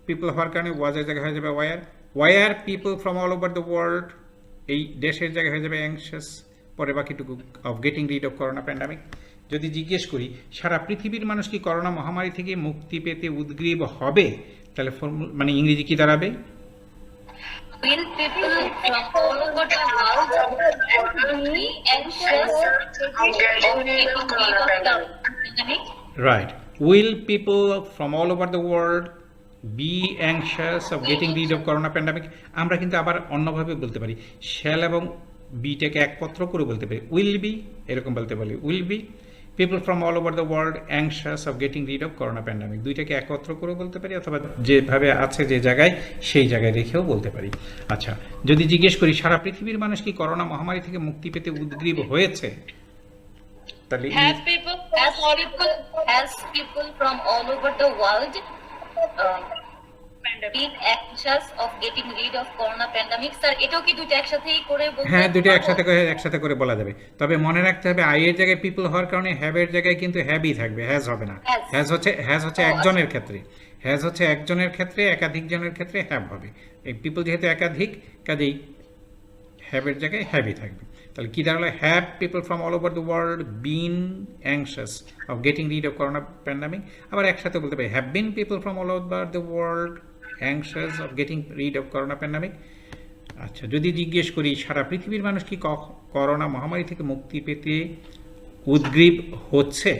পিপল হওয়ার কারণে ওয়াজের জায়গায় হয়ে যাবে were people from all over the world, এই দেশের জায়গায় হয়ে যাবে অ্যাংশাস, পরে বাকিটুকু of getting rid of corona pandemic. যদি জিজ্ঞেস করি সারা পৃথিবীর মানুষ কি করোনা মহামারী থেকে মুক্তি পেতে উদ্গ্রীব হবে, তাহলে মানে ইংরেজি কি দাঁড়াবে? Will people from all over the world be anxious of getting rid of corona pandemic? Right, will people from all over the world be anxious of getting rid of corona pandemic. আমরা কিন্তু আবার অন্যভাবে বলতে পারি, shall এবং বিটাকে একত্র করে বলতে পারি, উইল বি, এরকম বলতে পারি will be people from all over the world anxious of getting rid of corona pandemic. দুইটাকে একত্র করে বলতে পারি, অথবা যেভাবে আছে যে জায়গায় সেই জায়গায় রেখেও বলতে পারি। আচ্ছা, যদি জিজ্ঞেস করি সারা পৃথিবীর মানুষ কি করোনা মহামারী থেকে মুক্তি পেতে উদ্গ্রীব হয়েছে, তাহলে Has people from As all people, as people from all over the world pandemic? being anxious of getting rid of corona pandemic, sir এটাও কি দুটো একসাথেই করে বলতে হ্যাঁ, দুটো পারবো? একসাথে করে বলা যাবে। তবে মনে রাখতে হবে আই এর জায়গায় পিপল হওয়ার কারণে হ্যাভ এর জায়গায় কিন্তু হ্যাভই থাকবে, হ্যাজ হবে না। Has. হ্যাজ হচ্ছে একজনের ক্ষেত্রে, হ্যাজ হচ্ছে একজনের ক্ষেত্রে, একাধিক জনের ক্ষেত্রে হ্যাভ হবে। এই পিপল যেহেতু একাধিক, কাজেই হ্যাভ এর জায়গায় হ্যাভই থাকবে। তাহলে কি দাঁড়ালো? Have people from all over the world been anxious of getting rid of corona pandemic. আবার একসাথে বলতে পারি have been people from all over the world anxious of getting rid of corona pandemic. আচ্ছা, যদি জিজ্ঞেস করি সারা পৃথিবীর মানুষ কি করোনা মহামারী থেকে মুক্তি পেতে উদ্গ্রীব হচ্ছে?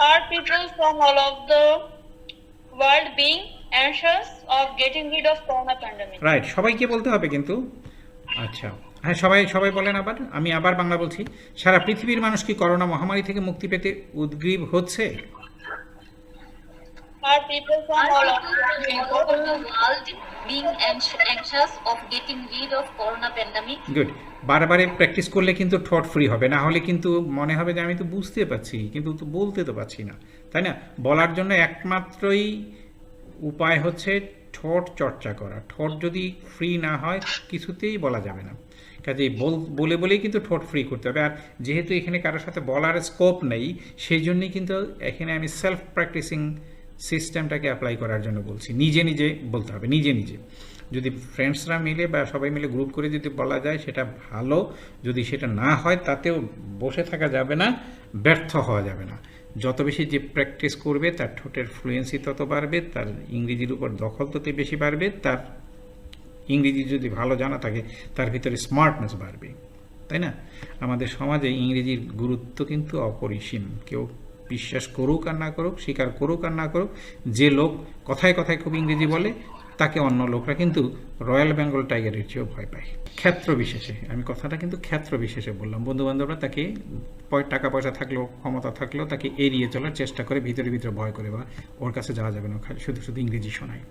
Are people from all over the world being anxious of getting rid of corona pandemic? Right, সবাইকে বলতে হবে কিন্তু। আচ্ছা, হ্যাঁ সবাই বলেন। আমি আবার বাংলা বলছি, সারা পৃথিবীর মানুষ কি করোনা মহামারী থেকে মুক্তি পেতে উদ্গ্রীব হচ্ছে? Are people from Are all people from all over the world being anxious of getting rid of corona pandemic? Good. বারবারে প্র্যাকটিস করলে কিন্তু ঠোঁট ফ্রি হবে, না হলে কিন্তু মনে হবে যে আমি তো বুঝতে পারছি কিন্তু তো বলতে তো পারছি না, তাই না? বলার জন্য একমাত্রই উপায় হচ্ছে ঠোঁট চর্চা করা। ঠোঁট যদি ফ্রি না হয় কিছুতেই বলা যাবে না। কাজেই বলেই কিন্তু ঠোঁট ফ্রি করতে হবে। আর যেহেতু এখানে কারোর সাথে বলার স্কোপ নেই, সেই জন্যই কিন্তু এখানে আমি সেলফ প্র্যাকটিসিং সিস্টেমটাকে অ্যাপ্লাই করার জন্য বলছি। নিজে বলতে হবে, নিজে। যদি ফ্রেন্ডসরা মিলে বা সবাই মিলে গ্রুপ করে যদি বলা যায় সেটা ভালো, যদি সেটা না হয় তাতেও বসে থাকা যাবে না, ব্যর্থ হওয়া যাবে না। যত বেশি যে প্র্যাকটিস করবে তার ঠোঁটের ফ্লুয়েন্সি তত বাড়বে, তার ইংরেজির উপর দখল তত বেশি বাড়বে, তার ইংরেজি যদি ভালো জানা থাকে তার ভিতরে স্মার্টনেস বাড়বে, তাই না? আমাদের সমাজে ইংরেজির গুরুত্ব কিন্তু অপরিসীম। কেউ বিশ্বাস করুক আর না করুক, স্বীকার করুক আর না করুক, যে লোক কথায় খুব ইংরেজি বলে তাকে অন্য লোকরা কিন্তু রয়্যাল বেঙ্গল টাইগারের চেয়েও ভয় পায়। ক্ষেত্র বিশেষে, আমি কথাটা কিন্তু ক্ষেত্র বিশেষে বললাম। বন্ধুবান্ধবরা তাকে টাকা পয়সা থাকলেও, ক্ষমতা থাকলেও তাকে এড়িয়ে চলার চেষ্টা করে, ভিতরে ভয় করে, বা ওর কাছে যাওয়া যাবে না, শুধু ইংরেজি শোনায়।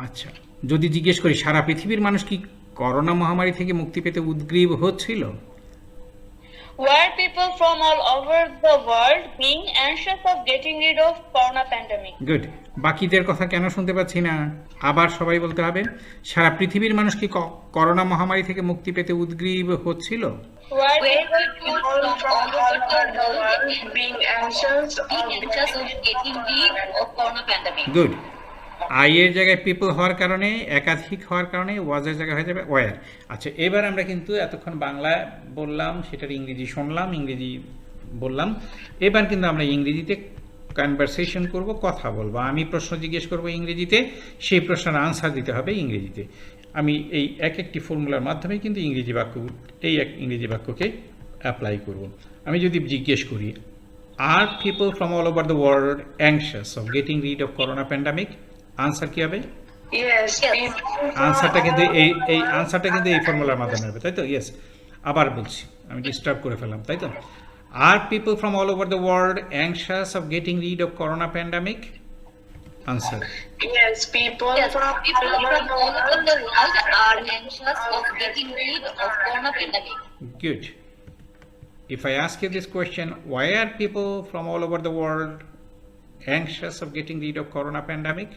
আচ্ছা, যদি জিজ্ঞেস করি সারা পৃথিবীর মানুষ কি করোনা মহামারী থেকে মুক্তি পেতে উদ্গ্রীব হচ্ছিল? Were people from all over the world being anxious of getting rid of corona pandemic? Good. বাকিদের কথা কেন শুনতে পাচ্ছি না? আবার সবাই বলতে হবে, সারা পৃথিবীর মানুষ কি করোনা মহামারী থেকে মুক্তি পেতে উদ্গ্রীব হচ্ছিল? Were Were people people All from all over the world being anxious being anxious of getting rid of corona pandemic? Good. I এর জায়গায় পিপল হওয়ার কারণে, একাধিক হওয়ার কারণে ওয়াজের জায়গায় হয়ে যাবে ওয়ার। আচ্ছা, এবার আমরা কিন্তু এতক্ষণ বাংলা বললাম, সেটার ইংরেজি শুনলাম, ইংরেজি বললাম। এবার কিন্তু আমরা ইংরেজিতে কনভারসেশন করব, কথা বলবো। আমি প্রশ্ন জিজ্ঞেস করব ইংরেজিতে, সেই প্রশ্নের আনসার দিতে হবে ইংরেজিতে। আমি এই এক একটি ফর্মুলার মাধ্যমে কিন্তু ইংরেজি বাক্য, এই এক ইংরেজি বাক্যকে অ্যাপ্লাই করব। আমি যদি জিজ্ঞেস করি, are people from all over the world anxious of getting rid of corona pandemic, answer কি হবে? Yes, Yes. people আনসারটা কিন্তু এই আনসারটা কিন্তু এই ফর্মুলার মাধ্যমে হবে, তাই তো? ইয়েস, আবার বলছি, আমি ডিস্টার্ব করে ফেললাম, তাই তো? Are people from all over the world anxious of getting rid of corona pandemic, answer. Yes, people Yes, from people all over from the all over world the world are anxious of getting rid of corona pandemic. Good. If I ask you this question, why are people from all over the world anxious of getting rid of corona pandemic?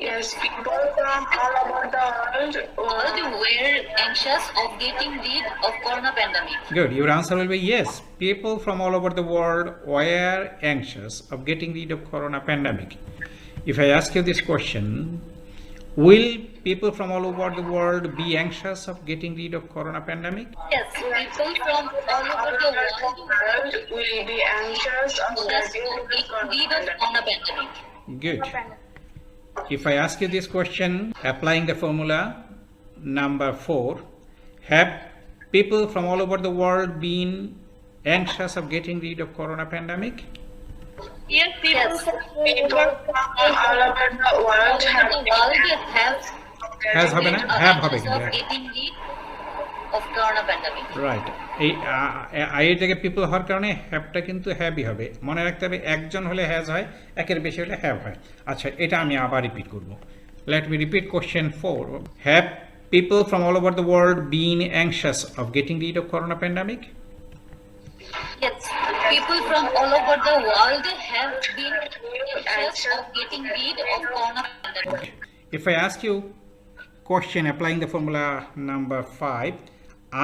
Yes, people from all over the world World were anxious of getting rid of corona pandemic. Good. Your answer will be yes. People from all over the world were anxious of getting rid of corona pandemic. If I ask you this question, will people from all over the world be anxious of getting rid of corona pandemic? Yes, people from all over the world will be anxious of are getting anxious of rid of getting rid of corona corona pandemic. Good. If I ask you this question, applying the formula number 4, have people from all over the world been anxious of getting rid of corona pandemic? Yes, people Yes. from People from all over the world All have over the world have Has হবে না? are Have হবে anxious of কিন্তু। getting rid of corona pandemic. Right, এই আইয়ের জায়গায় people হওয়ার কারণে হ্যাভটা কিন্তু হ্যাভই হবে। মনে রাখতে হবে, একজন হলে হ্যাজ হয়, একের বেশি হলে হ্যাভ হয়। আচ্ছা, এটা আমি আবার রিপিট করব। Let me repeat question 4. Have people from all over the world been anxious of getting rid of corona pandemic? Yes, people from all over the world have been anxious of getting rid of corona pandemic. If I ask you question applying the formula number 5,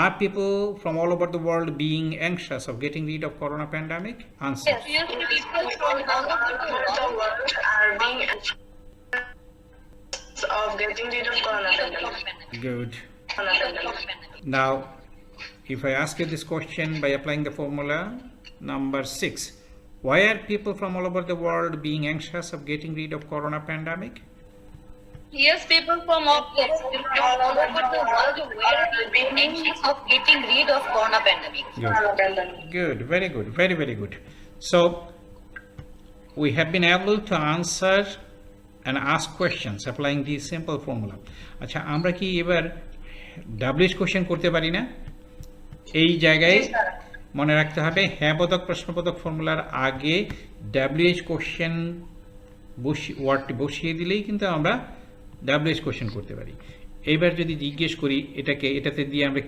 are people from all over the world being anxious of getting rid of corona pandemic? Answer. Yes, people from all over the world are being anxious of getting rid of corona pandemic. Good. Corona pandemic. Now, if I ask you this question by applying the formula number 6, why are people from all over the world being anxious of getting rid of corona pandemic? Yes, people from all all over the world were anxious of getting rid of corona pandemic. Corona pandemic. Good, very good, very, very good. So, we have been able to answer and ask questions applying this simple formula. আচ্ছা, আমরা কি এবার WH question করতে পারি না? এই জায়গায় মনে রাখতে হবে, হ্যাঁ বোধক প্রশ্নবোধক ফর্মুলার আগে ডাব্লিউএইচ কোশ্চেন ওয়ার্ডটি বসিয়ে দিলেই কিন্তু আমরা ডাব্লিউএইচ কোশ্চেন করতে পারি। এইবার যদি জিজ্ঞেস করি এটাতে দিয়ে আমরা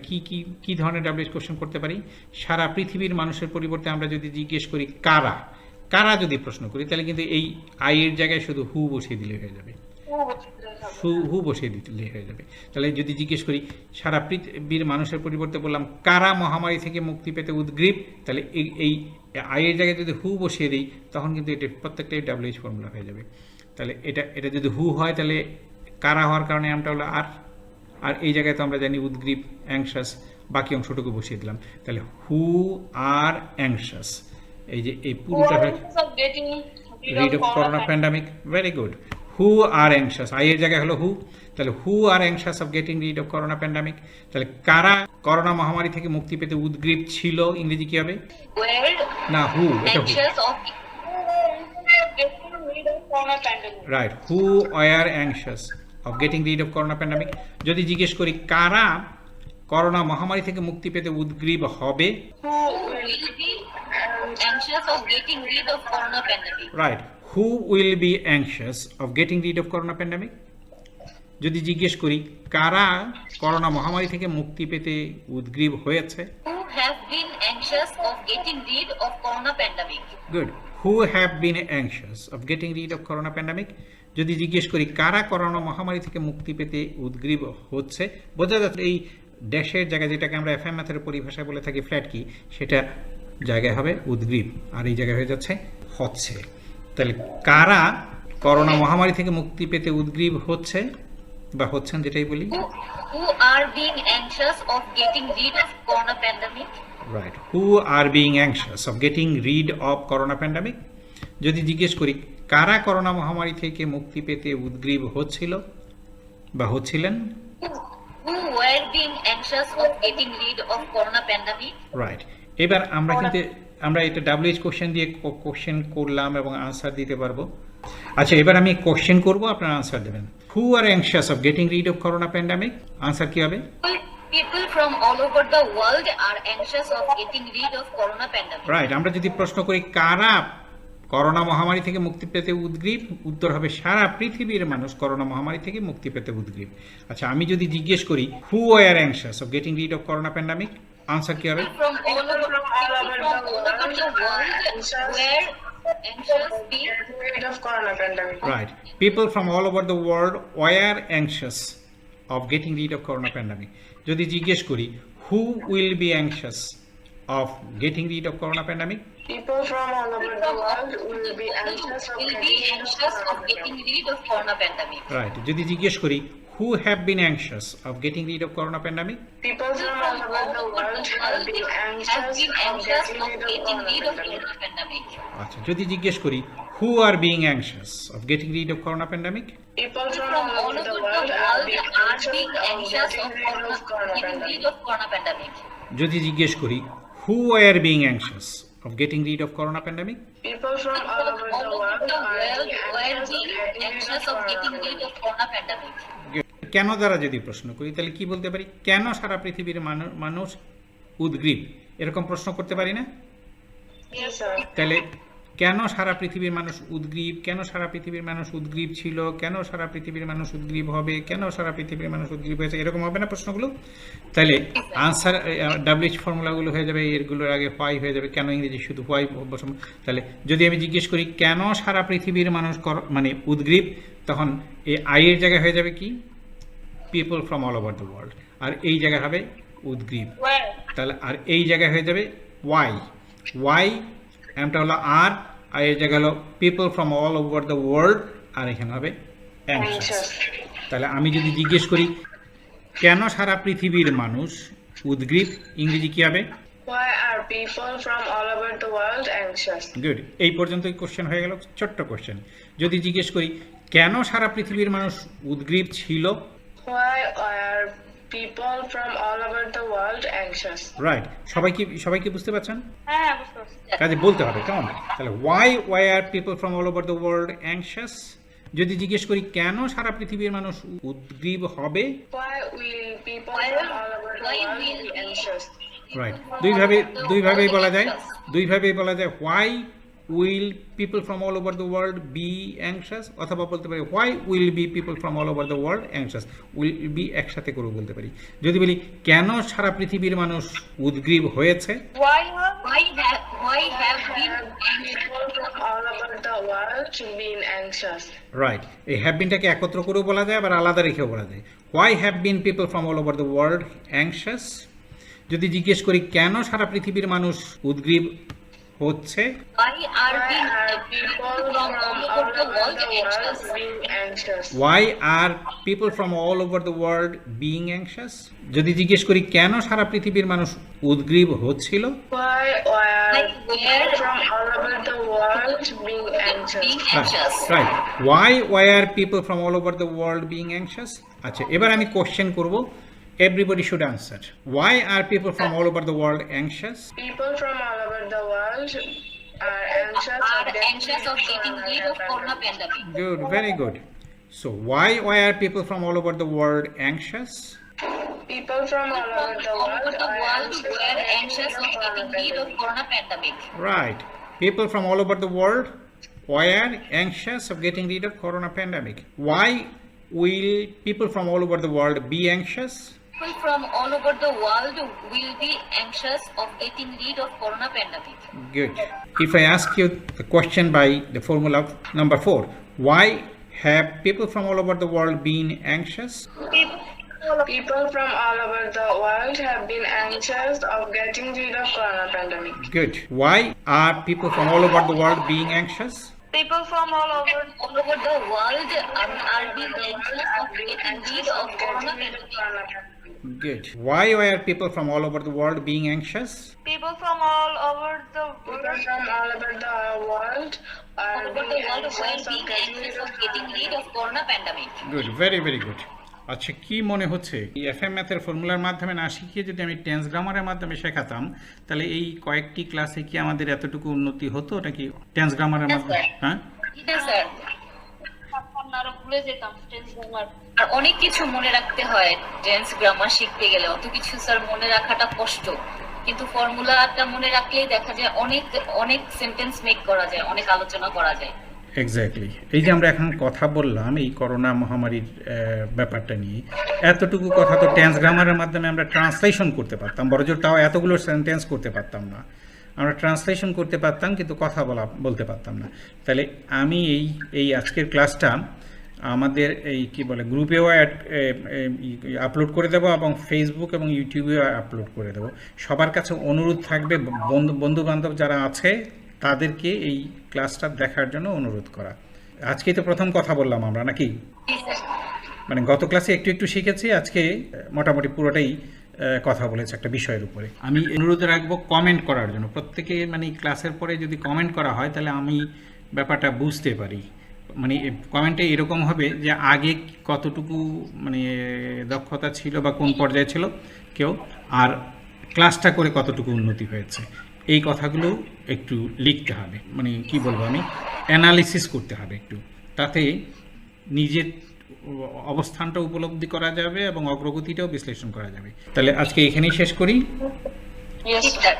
কি ধরনের ডাব্লিউএইচ কোশ্চেন করতে পারি, সারা পৃথিবীর মানুষের পরিবর্তে আমরা যদি জিজ্ঞেস করি কারা যদি প্রশ্ন করি, তাহলে কিন্তু এই আই এর জায়গায় শুধু হু বসিয়ে দিলে হয়ে যাবে, হু বসিয়ে দিলে হয়ে যাবে। তাহলে যদি জিজ্ঞেস করি সারা পৃথিবীর মানুষের পরিবর্তে বললাম কারা মহামারী থেকে মুক্তি পেতে উদ্গ্রীব, তাহলে এই আইয়ের জায়গায় যদি হু বসিয়ে দিই, তখন কিন্তু এটা প্রত্যেকটাই ডাব্লিউএইচ ফর্মুলা হয়ে যাবে। তাহলে এটা যদি হু হয়, তাহলে কারা হওয়ার কারণে আমটা হলো আর এই জায়গায় তো আমরা জানি উদ্গ্রীব, অ্যাংশাস, বাকি অংশটুকু বসিয়ে দিলাম। তাহলে হু আর অ্যাংশাস, এই যে এই পুরোটা হয় of getting rid of corona pandemic. Very good. Who are anxious, I এর জায়গায় হলো হু, তাহলে who are anxious of getting rid of corona pandemic. তাহলে কারা করোনা মহামারী থেকে মুক্তি পেতে উদ্গ্রীব ছিল, ইংরেজি কি হবে? Were না, হু, এটা who. anxious of getting rid of corona pandemic. Right, who are anxious of getting rid of corona pandemic. যদি জিজ্ঞেস করি কারা করোনা মহামারী থেকে মুক্তি পেতে উদ্গ্রীব হবে, who will be anxious of getting rid of corona pandemic. Right, who will be anxious of getting rid of corona pandemic. যদি জিজ্ঞেস করি কারা করোনা মহামারী থেকে মুক্তি পেতে উদ্গ্রীব হয়েছে, Who have been anxious of getting rid of corona pandemic. Good, who have been anxious of getting rid of corona pandemic. যদি জিজ্ঞেস করি কারা করোনা মহামারী থেকে মুক্তি পেতে উদ্গ্রীব হচ্ছে, বোঝা যাচ্ছে এই ড্যাশের জায়গায়, যেটাকে আমরা এফএম ম্যাথের পরিভাষায় বলে থাকি ফ্ল্যাট কি, সেটা জায়গায় হবে উদ্গ্রীব, আর এই জায়গায় হয়ে যাচ্ছে হচ্ছে। তাহলে কারা করোনা মহামারী থেকে মুক্তি পেতে উদ্গ্রীব হচ্ছে বা হচ্ছেন, যেটাই বলি, Who are being anxious of getting rid of corona pandemic. Right, who are being anxious of getting rid of corona pandemic. যদি জিজ্ঞেস করি কারা করোনা মহামারী থেকে মুক্তি পেতে উদ্গ্রীব হচ্ছিল বা হচ্ছিলেন, Who were being anxious of getting rid of corona pandemic? Right. এবার আমরা এটা WH কোশ্চেন দিয়ে কোশ্চেন করলাম এবং আনসার দিতে পারবো। আচ্ছা, এবার আমি কোশ্চেন করব, আপনারা আনসার দেবেন। Who are anxious of getting rid of corona pandemic, answer কি হবে? People from all over the world are anxious of getting rid of corona pandemic. Right. আমরা যদি প্রশ্ন করি কারা করোনা মহামারী থেকে মুক্তি পেতে উদ্গ্রীব, উত্তর হবে সারা পৃথিবীর মানুষ করোনা মহামারী থেকে মুক্তি পেতে উদ্গ্রীব। আচ্ছা, আমি যদি জিজ্ঞেস করি who are anxious of getting rid of corona pandemic, answer কি হবে? From all over the world were anxious being Getting rid of corona pandemic. Right. People from all over the world were anxious of getting rid of corona pandemic. যদি জিজ্ঞেস করি who will be anxious of getting rid of corona pandemic? People from all over the world will be anxious of getting rid of corona pandemic. Right. যদি জিজ্ঞেস করি who have been anxious of getting rid of corona pandemic? People from all over the world have been anxious of getting rid of corona pandemic. আচ্ছা, যদি জিজ্ঞেস করি who are being anxious of getting rid of corona pandemic? People from all over the world are being anxious of getting rid of corona pandemic. যদি জিজ্ঞেস করি who are being anxious of getting rid of corona pandemic? People from all over the world are were being being anxious of getting rid of corona pandemic. কেন দ্বারা যদি প্রশ্ন করি তাহলে কি বলতে পারি? কেন সারা পৃথিবীর মানুষ উদ্গ্রীব, এরকম প্রশ্ন করতে পারি না? Yes, sir. তাহলে কেন সারা পৃথিবীর মানুষ উদ্গ্রীব, কেন সারা পৃথিবীর মানুষ উদ্গ্রীব ছিল, কেন সারা পৃথিবীর মানুষ উদ্গ্রীব হবে, কেন সারা পৃথিবীর মানুষ উদ্গ্রীব হয়েছে, এরকম হবে না প্রশ্নগুলো? তাহলে আনসার WH ফর্মুলাগুলো হয়ে যাবে, এরগুলোর আগে হোয়াই হয়ে যাবে, কেন ইংরেজি শুধু হোয়াই বসাবো। তাহলে যদি আমি জিজ্ঞেস করি কেন সারা পৃথিবীর মানুষ মানে উদ্গ্রীব, তখন এই আই এর জায়গায় হয়ে যাবে কি people from all over the world, are এই জায়গায় হবে উদ্গ্রীব। Where? তাহলে আর এই জায়গায় হয়ে যাবে ওয়াই, ওয়াই এমটা হলো আর এর জায়গায় হলো people from all over the world, are এখানে হবে অ্যাংশিয়াস। তাহলে আমি যদি জিজ্ঞেস করি কেন সারা পৃথিবীর মানুষ উদ্গ্রীব, ইংরেজি কি হবে? Why are people from all over the world anxious? Good. এই পর্যন্তই কোশ্চেন হয়ে গেল, ছোট্ট কোশ্চেন। যদি জিজ্ঞেস করি কেন সারা পৃথিবীর মানুষ উদ্গ্রীব ছিল, Why are people from all over the world anxious? Right. সবাই কি বুঝতে পারছেন? হ্যাঁ, বুঝতে পারছি। কাজে বলতে হবে, কেমন? তাহলে why are people from all over the world anxious? যদি জিজ্ঞেস করি কেন সারা পৃথিবীর মানুষ উদ্গ্রীব হবে, Why will people from all over the world be anxious? Right. দুইভাবেই বলা যায় why will people from all over the world be anxious, অথবা বলতে পারি why will be people from all over the world anxious, will be একসাথে করে বলতে পারি। যদি বলি কেন সারা পৃথিবীর মানুষ উদ্গ্রীব হয়েছে, Why Have been People from all over the world been anxious? Right. এই হ্যাভ বিনটাকে একত্র করেও বলা যায়, আবার আলাদা রেখেও বলা যায়। why have been people from all over the world anxious? যদি জিজ্ঞেস করি কেন সারা পৃথিবীর মানুষ উদ্গ্রীব হচ্ছে, why are Why are people people from from all all over the over world the world anxious? being anxious? why are people from all over the world being anxious? যদি জিজ্ঞেস করি কেন সারা পৃথিবীর মানুষ উদ্গ্রীব হচ্ছিল, Why are Like people where- from all over the world being anxious? Being anxious. Right. why are people from all over the world being anxious? আচ্ছা, এবার আমি কোশ্চেন করব, everybody should answer. why are people from all over the world anxious? People from all over the world are anxious of getting rid of corona pandemic. Good, very good. So why are people from all over the world anxious? People from all over the All over world the are world were anxious of getting rid of corona pandemic. Right. People from all over the world were anxious of getting rid of corona pandemic. Why will people from all over the world be anxious? People from all over the world will be anxious of getting rid of corona pandemic. Good. If I ask you the question by the formula of number 4, why have people from all over the world been anxious? People from all over the world have been anxious of getting rid of corona pandemic. Good. Why are people from all over the world being anxious? people from all over All over the world are being anxious of getting rid of corona pandemic. Good. Why were people from all over the world being anxious? People from all over the People from all over the world are Over the being world were anxious of being getting anxious rid of of getting rid of corona pandemic. Good, very very good. আচ্ছা, কি মনে হচ্ছে এই FM ম্যাথের ফর্মুলার মাধ্যমে না শিখিয়ে যদি আমি টেন্স গ্রামারের মাধ্যমে শেখাতাম, তাহলে এই কয়েকটি ক্লাসে কি আমাদের এতটুকু উন্নতি হতো নাকি টেন্স গ্রামারের Yes, মাধ্যমে? sir. হ্যাঁ, Yes, sir. আরো ভুলে যেতাম টেন্স গ্রামার। আর অনেক কিছু মনে রাখতে হয় টেন্স গ্রামার শিখতে গেলে, অত কিছু স্যার মনে রাখাটা কষ্ট, কিন্তু ফর্মুলাটা মনে রাখলেই দেখা যায় অনেক অনেক সেন্টেন্স মেক করা যায়, অনেক আলোচনা করা যায়। এক্স্যাক্টলি। এই যে আমরা এখন কথা বললাম এই করোনা মহামারীর ব্যাপারটা নিয়ে, এতটুকু কথা তো টেন্স গ্রামারের মাধ্যমে আমরা ট্রান্সলেশন করতে পারতাম, বড়জোর তাও এতগুলো সেন্টেন্স করতে পারতাম না। আমরা ট্রান্সলেশন করতে পারতাম কিন্তু কথা বলতে পারতাম না। তাহলে আমি এই আজকের ক্লাসটা আমাদের এই কি বলে গ্রুপেও আপলোড করে দেবো এবং ফেসবুক এবং ইউটিউবেও আপলোড করে দেবো। সবার কাছে অনুরোধ থাকবে, বন্ধু বান্ধব যারা আছে তাদেরকে এই ক্লাসটা দেখার জন্য অনুরোধ করা। আজকেই তো প্রথম কথা বললাম আমরা, নাকি? জি, স্যার। মানে গত ক্লাসে একটু একটু শিখেছি, আজকে মোটামুটি পুরোটাই কথা বলেছে একটা বিষয়ের উপরে। আমি অনুরোধ রাখবো কমেন্ট করার জন্য, প্রত্যেকে মানে ক্লাসের পরে যদি কমেন্ট করা হয় তাহলে আমি ব্যাপারটা বুঝতে পারি। মানে কমেন্টে এরকম হবে যে আগে কতটুকু মানে দক্ষতা ছিল বা কোন পর্যায়ে ছিল কেউ, আর ক্লাসটা করে কতটুকু উন্নতি হয়েছে, এই কথাগুলো একটু লিখতে হবে। মানে কি বলবো, আমি অ্যানালিসিস করতে হবে একটু, তাতে নিজের অবস্থানটা উপলব্ধি করা যাবে এবং অগ্রগতিটাও বিশ্লেষণ করা যাবে। তাহলে আজকে এখানেই শেষ করি। ইয়েস জি, স্যার।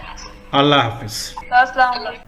আল্লাহ হাফেজ। আসসালামু আলাইকুম।